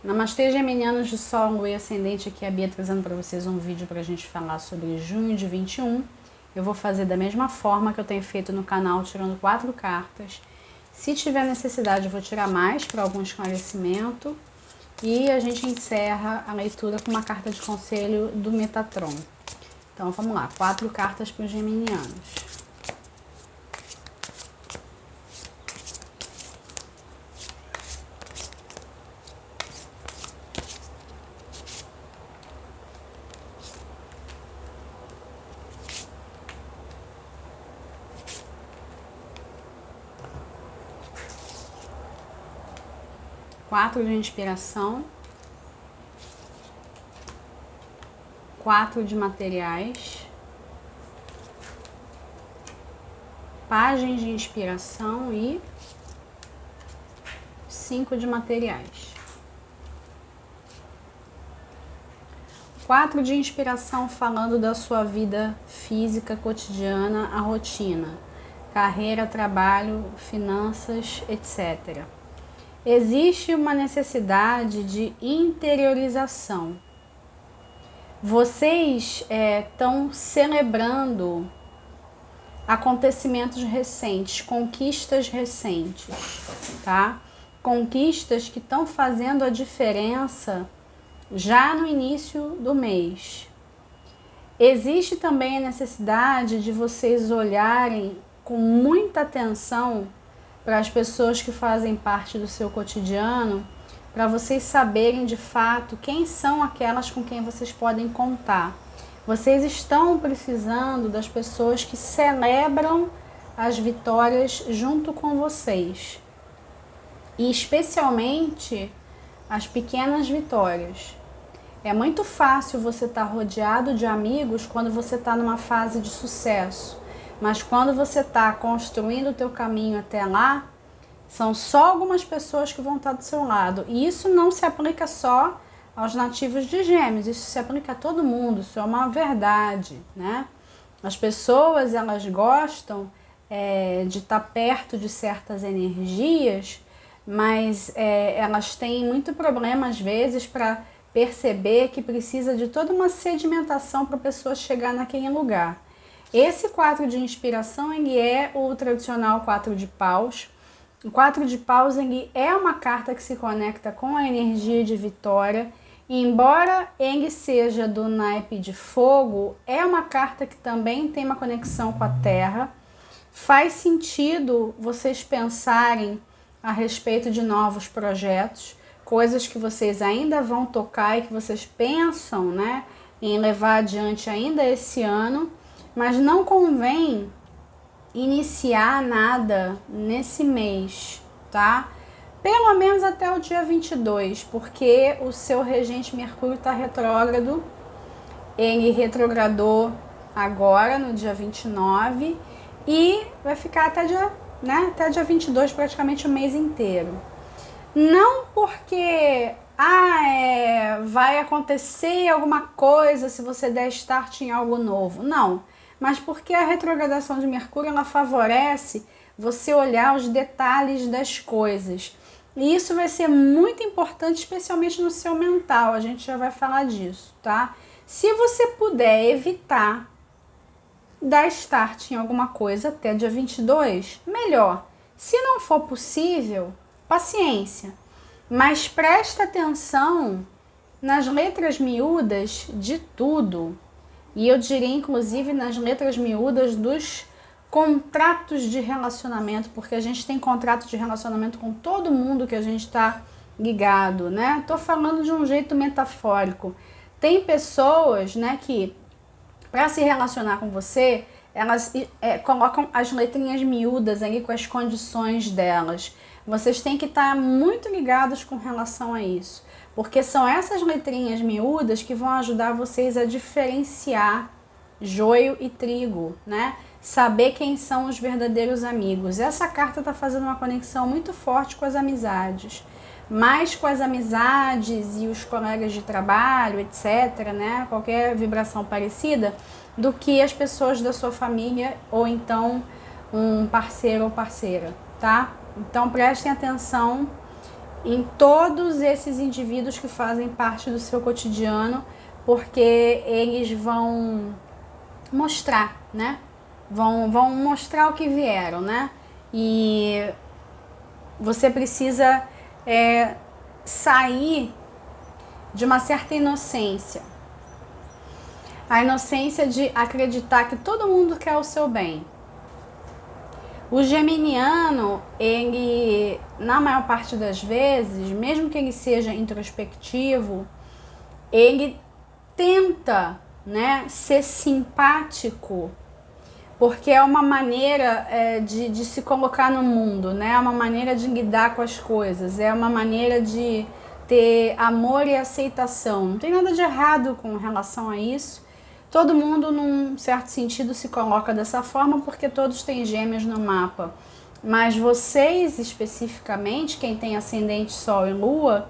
Namastê, geminianos de Sol, Lua e Ascendente. Aqui é a Bia trazendo para vocês um vídeo para a gente falar sobre junho de 21. Eu vou fazer da mesma forma que eu tenho feito no canal, tirando 4 cartas. Se tiver necessidade, eu vou tirar mais para algum esclarecimento. E a gente encerra a leitura com uma carta de conselho do Metatron. Então vamos lá, 4 cartas para os geminianos. Quatro de inspiração, 4 de materiais, pagens de inspiração e 5 de materiais. 4 de inspiração falando da sua vida física cotidiana, a rotina, carreira, trabalho, finanças, etc. Existe uma necessidade de interiorização. Vocês estão celebrando acontecimentos recentes, conquistas recentes, tá? Conquistas que estão fazendo a diferença já no início do mês. Existe também a necessidade de vocês olharem com muita atenção para as pessoas que fazem parte do seu cotidiano, para vocês saberem de fato quem são aquelas com quem vocês podem contar. Vocês estão precisando das pessoas que celebram as vitórias junto com vocês. E especialmente as pequenas vitórias. É muito fácil você estar rodeado de amigos quando você está numa fase de sucesso. Mas quando você está construindo o teu caminho até lá, são só algumas pessoas que vão estar do seu lado. E isso não se aplica só aos nativos de Gêmeos, isso se aplica a todo mundo, isso é uma verdade, né? As pessoas, elas gostam de estar perto de certas energias, mas elas têm muito problema às vezes para perceber que precisa de toda uma sedimentação para a pessoa chegar naquele lugar. Esse 4 de inspiração, ele é o tradicional 4 de paus. O 4 de paus, ele é uma carta que se conecta com a energia de vitória. E embora ele seja do naipe de fogo, é uma carta que também tem uma conexão com a terra. Faz sentido vocês pensarem a respeito de novos projetos, coisas que vocês ainda vão tocar e que vocês pensam, né, em levar adiante ainda esse ano. Mas não convém iniciar nada nesse mês, tá? Pelo menos até o dia 22, porque o seu regente Mercúrio está retrógrado. Ele retrogradou agora, no dia 29, e vai ficar até dia 22, praticamente o mês inteiro. Não porque vai acontecer alguma coisa se você der start em algo novo, não. Mas porque a retrogradação de Mercúrio, ela favorece você olhar os detalhes das coisas. E isso vai ser muito importante, especialmente no seu mental, a gente já vai falar disso, tá? Se você puder evitar dar start em alguma coisa até dia 22, melhor. Se não for possível, paciência. Mas presta atenção nas letras miúdas de tudo. E eu diria, inclusive, nas letras miúdas dos contratos de relacionamento, porque a gente tem contrato de relacionamento com todo mundo que a gente está ligado, né? Tô falando de um jeito metafórico. Tem pessoas, né, que para se relacionar com você, elas colocam as letrinhas miúdas ali com as condições delas. Vocês têm que estar muito ligados com relação a isso. Porque são essas letrinhas miúdas que vão ajudar vocês a diferenciar joio e trigo, né? Saber quem são os verdadeiros amigos. Essa carta está fazendo uma conexão muito forte com as amizades. Mais com as amizades e os colegas de trabalho, etc., né? Qualquer vibração parecida, do que as pessoas da sua família ou então um parceiro ou parceira, tá? Então prestem atenção em todos esses indivíduos que fazem parte do seu cotidiano, porque eles vão mostrar, né? Vão mostrar o que vieram, né? E você precisa sair de uma certa inocência. A inocência de acreditar que todo mundo quer o seu bem. O geminiano, ele, na maior parte das vezes, mesmo que ele seja introspectivo, ele tenta, né, ser simpático, porque é uma maneira de se colocar no mundo, né? É uma maneira de lidar com as coisas, é uma maneira de ter amor e aceitação. Não tem nada de errado com relação a isso. Todo mundo, num certo sentido, se coloca dessa forma porque todos têm gêmeos no mapa. Mas vocês, especificamente, quem tem ascendente, sol e lua,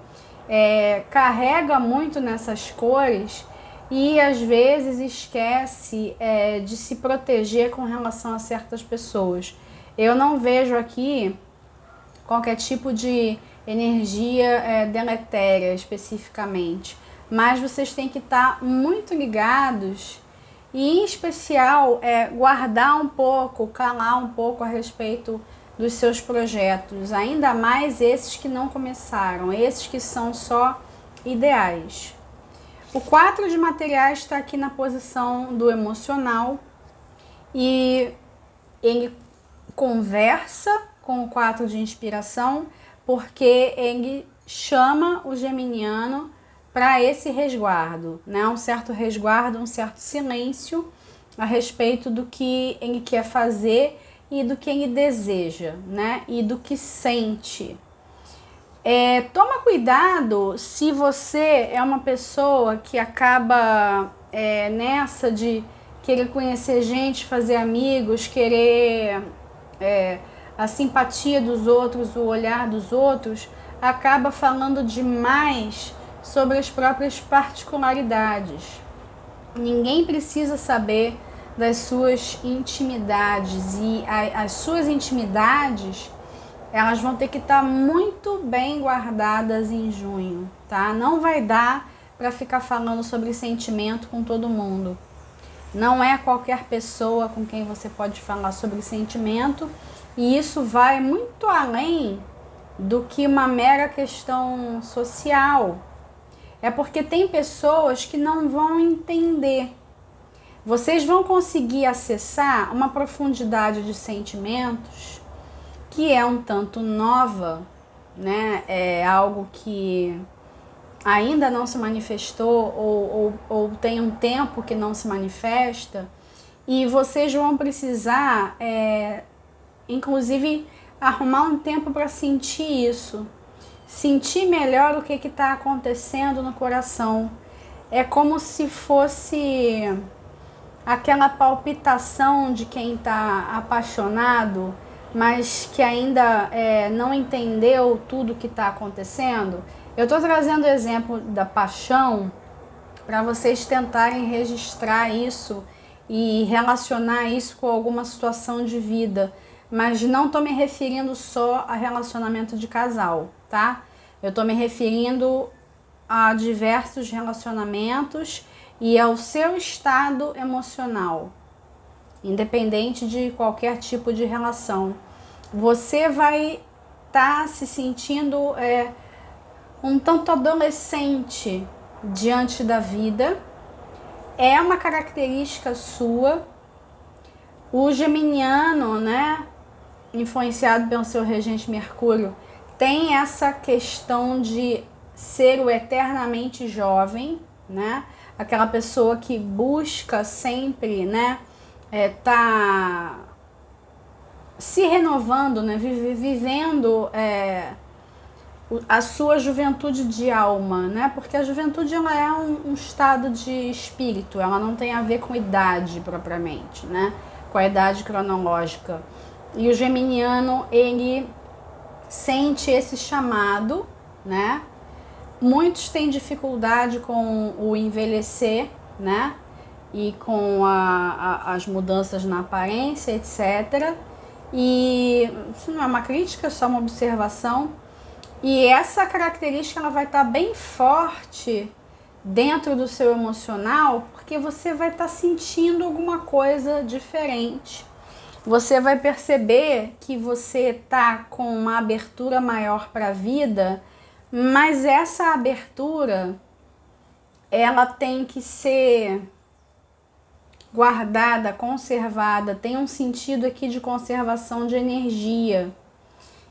carrega muito nessas cores e às vezes esquece de se proteger com relação a certas pessoas. Eu não vejo aqui qualquer tipo de energia deletéria especificamente, mas vocês têm que estar muito ligados e, em especial, guardar um pouco, calar um pouco a respeito dos seus projetos, ainda mais esses que não começaram, esses que são só ideais. O 4 de materiais está aqui na posição do emocional e ele conversa com o 4 de inspiração porque ele chama o geminiano para esse resguardo, né? Um certo resguardo, um certo silêncio a respeito do que ele quer fazer e do que ele deseja, né? E do que sente. Toma cuidado se você é uma pessoa que acaba nessa de querer conhecer gente, fazer amigos, querer a simpatia dos outros, o olhar dos outros, acaba falando demais sobre as próprias particularidades. Ninguém precisa saber das suas intimidades e as suas intimidades elas vão ter que estar muito bem guardadas em junho, tá? Não vai dar para ficar falando sobre sentimento com todo mundo. Não é qualquer pessoa com quem você pode falar sobre sentimento e isso vai muito além do que uma mera questão social. É porque tem pessoas que não vão entender. Vocês vão conseguir acessar uma profundidade de sentimentos que é um tanto nova, né? É algo que ainda não se manifestou ou tem um tempo que não se manifesta e vocês vão precisar, inclusive, arrumar um tempo para sentir isso. Sentir melhor o que está acontecendo no coração. É como se fosse aquela palpitação de quem está apaixonado, mas que ainda não entendeu tudo que está acontecendo. Eu estou trazendo o exemplo da paixão para vocês tentarem registrar isso e relacionar isso com alguma situação de vida. Mas não estou me referindo só a relacionamento de casal, tá? Eu estou me referindo a diversos relacionamentos e ao seu estado emocional, independente de qualquer tipo de relação. Você vai estar se sentindo um tanto adolescente diante da vida. É uma característica sua. O geminiano, né, influenciado pelo seu regente Mercúrio, tem essa questão de ser o eternamente jovem, né? Aquela pessoa que busca sempre, né, tá se renovando, né, vivendo a sua juventude de alma, né? Porque a juventude ela é um estado de espírito, ela não tem a ver com idade propriamente, né? Com a idade cronológica. E o geminiano, ele sente esse chamado, né? Muitos têm dificuldade com o envelhecer, né? E com as mudanças na aparência, etc. E isso não é uma crítica, é só uma observação. E essa característica ela vai estar bem forte dentro do seu emocional, porque você vai estar sentindo alguma coisa diferente. Você vai perceber que você está com uma abertura maior para a vida, mas essa abertura ela tem que ser guardada, conservada, tem um sentido aqui de conservação de energia.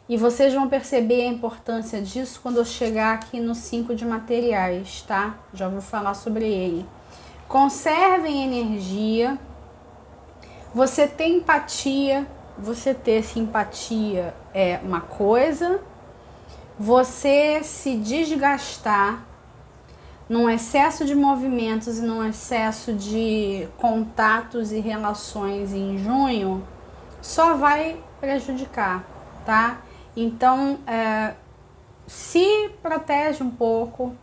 E vocês vão perceber a importância disso quando eu chegar aqui no 5 de materiais, tá? Já vou falar sobre ele. Conservem energia. Você ter empatia, você ter simpatia é uma coisa. Você se desgastar num excesso de movimentos e num excesso de contatos e relações em junho só vai prejudicar, tá? Então, se protege um pouco,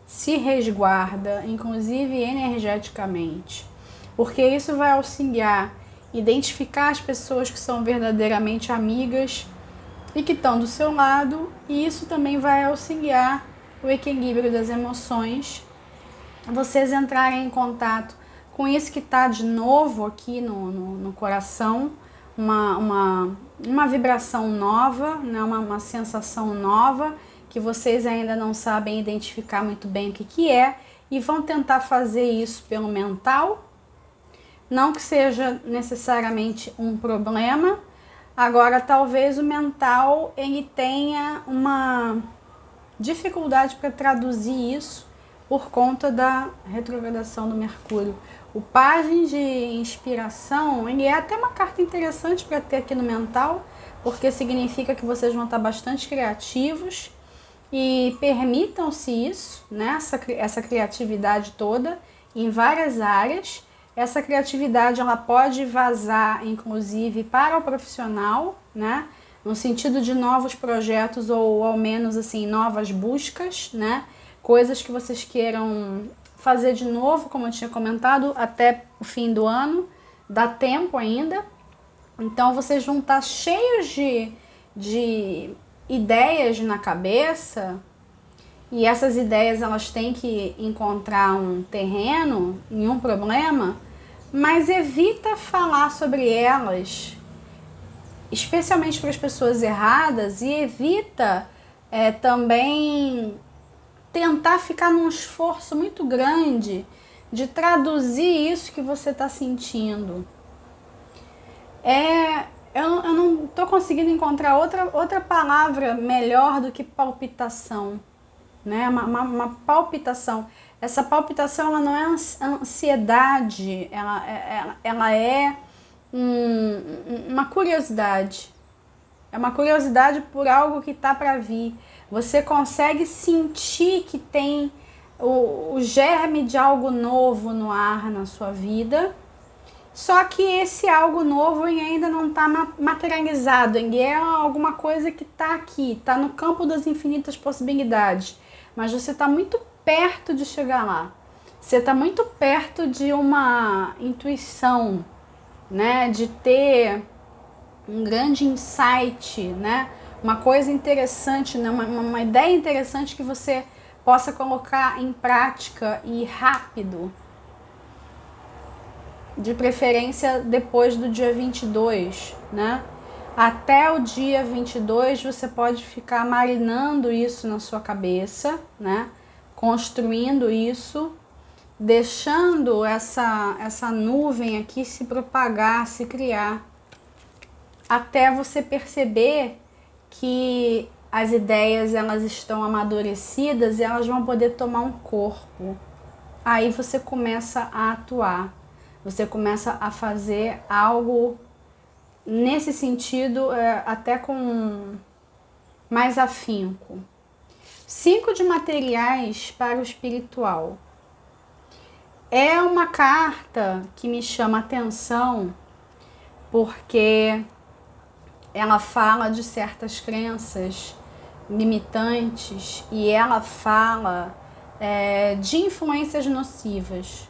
se resguarda, inclusive energeticamente, porque isso vai auxiliar identificar as pessoas que são verdadeiramente amigas e que estão do seu lado, e isso também vai auxiliar o equilíbrio das emoções, vocês entrarem em contato com isso que está de novo aqui no coração, uma vibração nova, né? uma sensação nova, que vocês ainda não sabem identificar muito bem o que é, e vão tentar fazer isso pelo mental, não que seja necessariamente um problema. Agora, talvez o mental ele tenha uma dificuldade para traduzir isso por conta da retrogradação do Mercúrio. O Pajem de Inspiração, ele é até uma carta interessante para ter aqui no mental, porque significa que vocês vão estar bastante criativos e permitam-se isso, né? essa criatividade toda em várias áreas. Essa criatividade ela pode vazar, inclusive, para o profissional, né? No sentido de novos projetos ou ao menos assim novas buscas, né? Coisas que vocês queiram fazer de novo, como eu tinha comentado, até o fim do ano, dá tempo ainda. Então vocês vão estar cheios de ideias na cabeça, e essas ideias elas têm que encontrar um terreno em um problema, mas evita falar sobre elas, especialmente para as pessoas erradas, e evita também tentar ficar num esforço muito grande de traduzir isso que você está sentindo. Eu não estou conseguindo encontrar outra palavra melhor do que palpitação, né? Uma palpitação. Essa palpitação ela não é ansiedade, ela é uma curiosidade. É uma curiosidade por algo que está para vir. Você consegue sentir que tem o germe de algo novo no ar na sua vida, só que esse algo novo ainda não está materializado, ele é alguma coisa que está aqui, está no campo das infinitas possibilidades, mas você está muito perto de chegar lá. Você está muito perto de uma intuição, né? De ter um grande insight, né? Uma coisa interessante, né? Uma ideia interessante que você possa colocar em prática e rápido. De preferência depois do dia 22, né? Até o dia 22 você pode ficar marinando isso na sua cabeça, né? Construindo isso, deixando essa nuvem aqui se propagar, se criar, até você perceber que as ideias elas estão amadurecidas e elas vão poder tomar um corpo. Aí você começa a atuar, você começa a fazer algo nesse sentido, até com mais afinco. 5 de materiais para o espiritual. É uma carta que me chama atenção porque ela fala de certas crenças limitantes e ela fala de influências nocivas,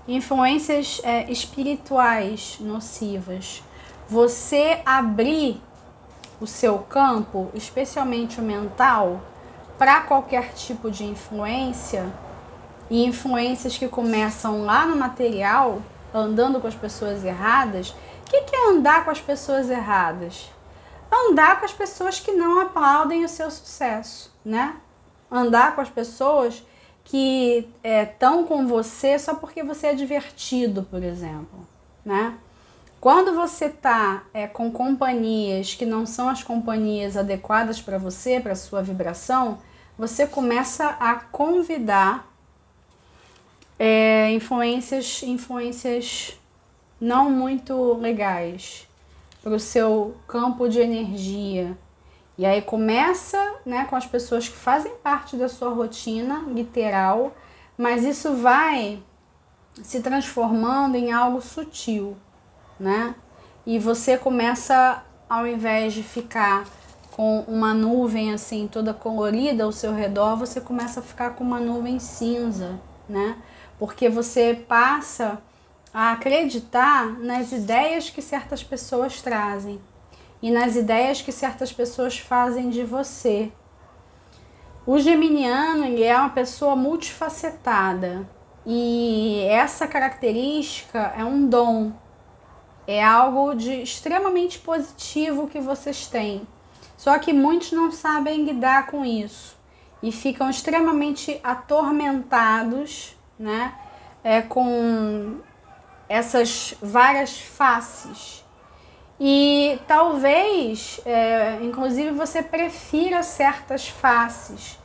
influências espirituais nocivas. Você abrir o seu campo, especialmente o mental, para qualquer tipo de influência, e influências que começam lá no material, andando com as pessoas erradas. O que é andar com as pessoas erradas? Andar com as pessoas que não aplaudem o seu sucesso, né? Andar com as pessoas que estão com você só porque você é divertido, por exemplo, né? Quando você está com companhias que não são as companhias adequadas para você, para sua vibração, você começa a convidar influências não muito legais para o seu campo de energia. E aí começa, né, com as pessoas que fazem parte da sua rotina literal, mas isso vai se transformando em algo sutil, né? E você começa, ao invés de ficar com uma nuvem assim toda colorida ao seu redor, você começa a ficar com uma nuvem cinza, né? Porque você passa a acreditar nas ideias que certas pessoas trazem e nas ideias que certas pessoas fazem de você. O geminiano, ele é uma pessoa multifacetada e essa característica é um dom, é algo de extremamente positivo que vocês têm. Só que muitos não sabem lidar com isso e ficam extremamente atormentados, né, com essas várias faces. E talvez, inclusive, você prefira certas faces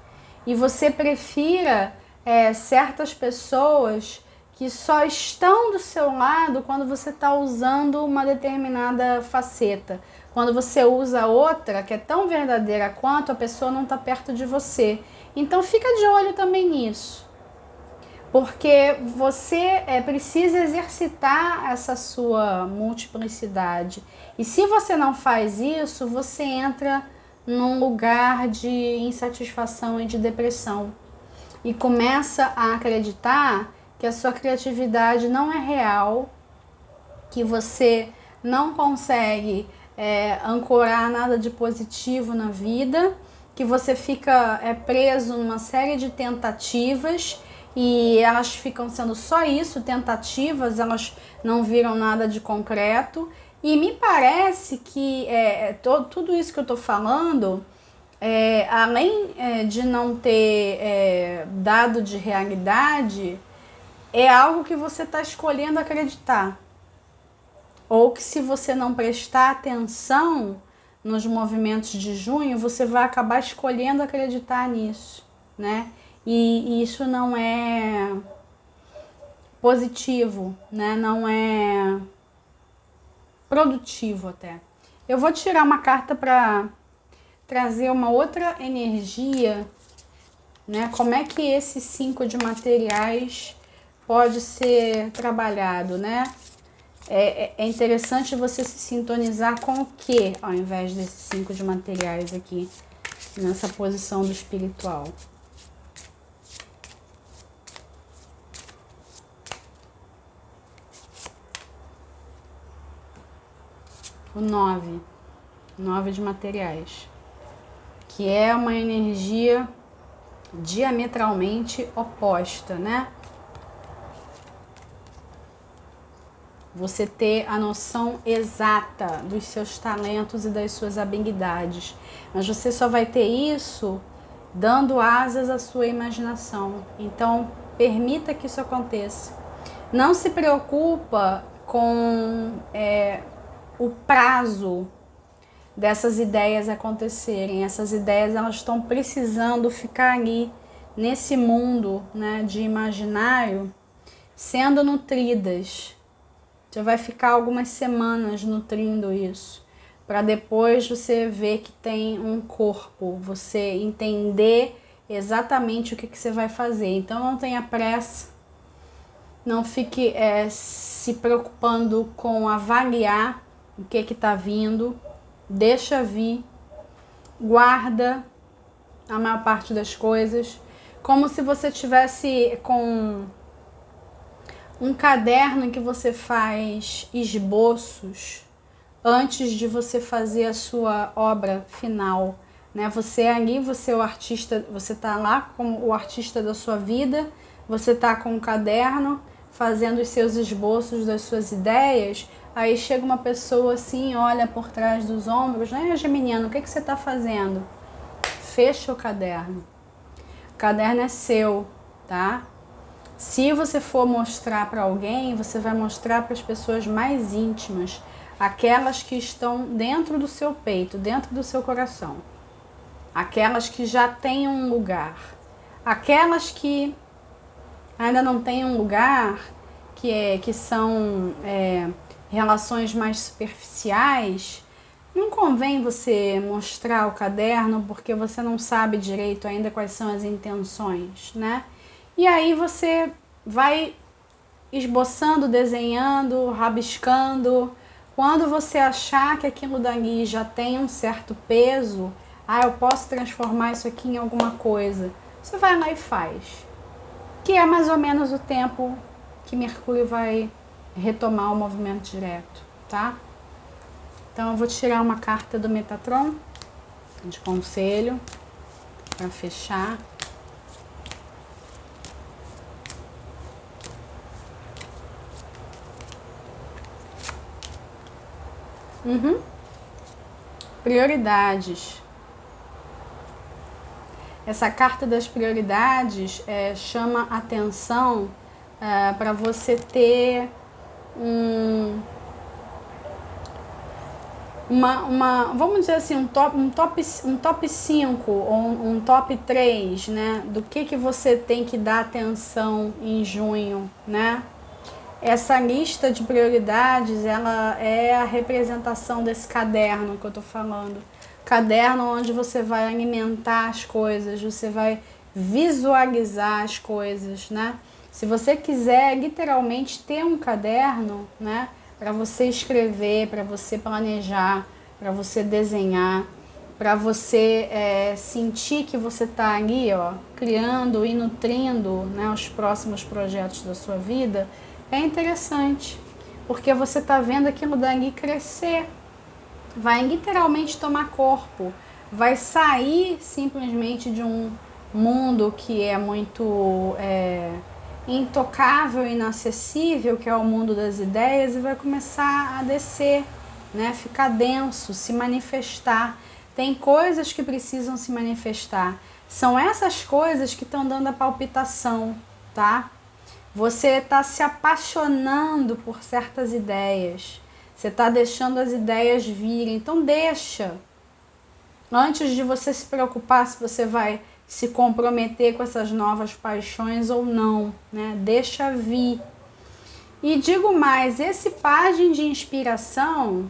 e você prefira certas pessoas que só estão do seu lado quando você está usando uma determinada faceta. Quando você usa outra, que é tão verdadeira quanto, a pessoa não está perto de você. Então fica de olho também nisso. Porque você precisa exercitar essa sua multiplicidade. E se você não faz isso, você entra num lugar de insatisfação e de depressão. E começa a acreditar que a sua criatividade não é real, que você não consegue ancorar nada de positivo na vida, que você fica preso numa série de tentativas e elas ficam sendo só isso, tentativas, elas não viram nada de concreto. E me parece que tudo isso que eu estou falando, além de não ter dado de realidade, é algo que você está escolhendo acreditar. Ou que se você não prestar atenção nos movimentos de junho, você vai acabar escolhendo acreditar nisso, né? E isso não é positivo, né? Não é produtivo até. Eu vou tirar uma carta para trazer uma outra energia, né? Como é que esse 5 de materiais pode ser trabalhado, né? É interessante você se sintonizar com o que, ao invés desses 5 de materiais aqui, nessa posição do espiritual. O 9 de materiais, que é uma energia diametralmente oposta, né? Você ter a noção exata dos seus talentos e das suas habilidades. Mas você só vai ter isso dando asas à sua imaginação. Então, permita que isso aconteça. Não se preocupa com o prazo dessas ideias acontecerem. Essas ideias, elas estão precisando ficar ali, nesse mundo, né, de imaginário, sendo nutridas. Você vai ficar algumas semanas nutrindo isso, para depois você ver que tem um corpo, você entender exatamente o que você vai fazer. Então não tenha pressa, não fique se preocupando com avaliar o que está vindo, deixa vir, guarda a maior parte das coisas, como se você tivesse com um caderno em que você faz esboços antes de você fazer a sua obra final, né? Você ali, você é o artista, você tá lá como o artista da sua vida, você tá com um caderno, fazendo os seus esboços das suas ideias, aí chega uma pessoa assim, olha por trás dos ombros, né? Geminiano, o que você tá fazendo? Fecha o caderno. O caderno é seu, tá? Se você for mostrar para alguém, você vai mostrar para as pessoas mais íntimas, aquelas que estão dentro do seu peito, dentro do seu coração, aquelas que já têm um lugar, aquelas que ainda não têm um lugar, que são relações mais superficiais. Não convém você mostrar o caderno porque você não sabe direito ainda quais são as intenções, né? E aí você vai esboçando, desenhando, rabiscando. Quando você achar que aquilo dali já tem um certo peso, eu posso transformar isso aqui em alguma coisa, você vai lá e faz. Que é mais ou menos o tempo que Mercúrio vai retomar o movimento direto, tá? Então eu vou tirar uma carta do Metatron de conselho para fechar. Prioridades. Essa carta das prioridades chama atenção para você ter vamos dizer assim, um top 5 ou um top 3, né? Do que você tem que dar atenção em junho, né? Essa lista de prioridades, ela é a representação desse caderno que eu tô falando. Caderno onde você vai alimentar as coisas, você vai visualizar as coisas, né? Se você quiser literalmente ter um caderno, né? Para você escrever, para você planejar, para você desenhar, para você sentir que você está ali, ó, criando e nutrindo, né, os próximos projetos da sua vida, é interessante, porque você está vendo aquilo dali crescer, vai literalmente tomar corpo, vai sair simplesmente de um mundo que é muito intocável, inacessível, que é o mundo das ideias, e vai começar a descer, né? Ficar denso, se manifestar. Tem coisas que precisam se manifestar. São essas coisas que estão dando a palpitação, tá? Você está se apaixonando por certas ideias. Você está deixando as ideias virem. Então deixa. Antes de você se preocupar se você vai se comprometer com essas novas paixões ou não, né? Deixa vir. E digo mais, esse pajem de inspiração,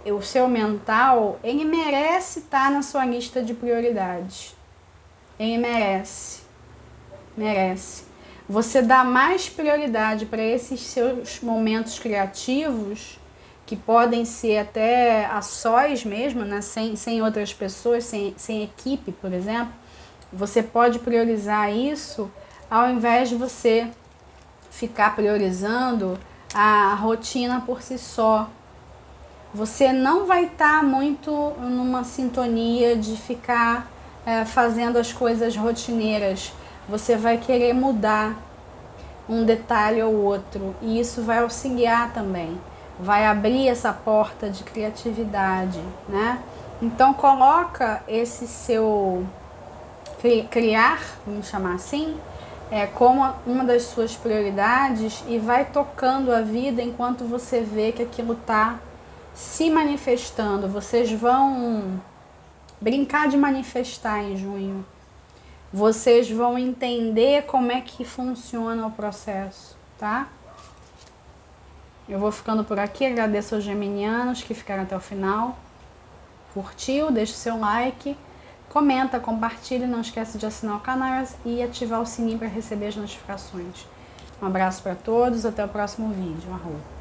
o seu mental, ele merece estar na sua lista de prioridades. Ele merece. Merece. Você dá mais prioridade para esses seus momentos criativos, que podem ser até a sós mesmo, né? sem outras pessoas, sem equipe, por exemplo. Você pode priorizar isso ao invés de você ficar priorizando a rotina por si só. Você não vai estar muito numa sintonia de ficar fazendo as coisas rotineiras. Você vai querer mudar um detalhe ou outro, e isso vai auxiliar também, vai abrir essa porta de criatividade, né? Então coloca esse seu criar, vamos chamar assim, como uma das suas prioridades, e vai tocando a vida enquanto você vê que aquilo está se manifestando. Vocês vão brincar de manifestar em junho. Vocês vão entender como é que funciona o processo, tá? Eu vou ficando por aqui, agradeço aos geminianos que ficaram até o final. Curtiu? Deixa o seu like, comenta, compartilha, não esquece de assinar o canal e ativar o sininho para receber as notificações. Um abraço para todos, até o próximo vídeo. Arroba.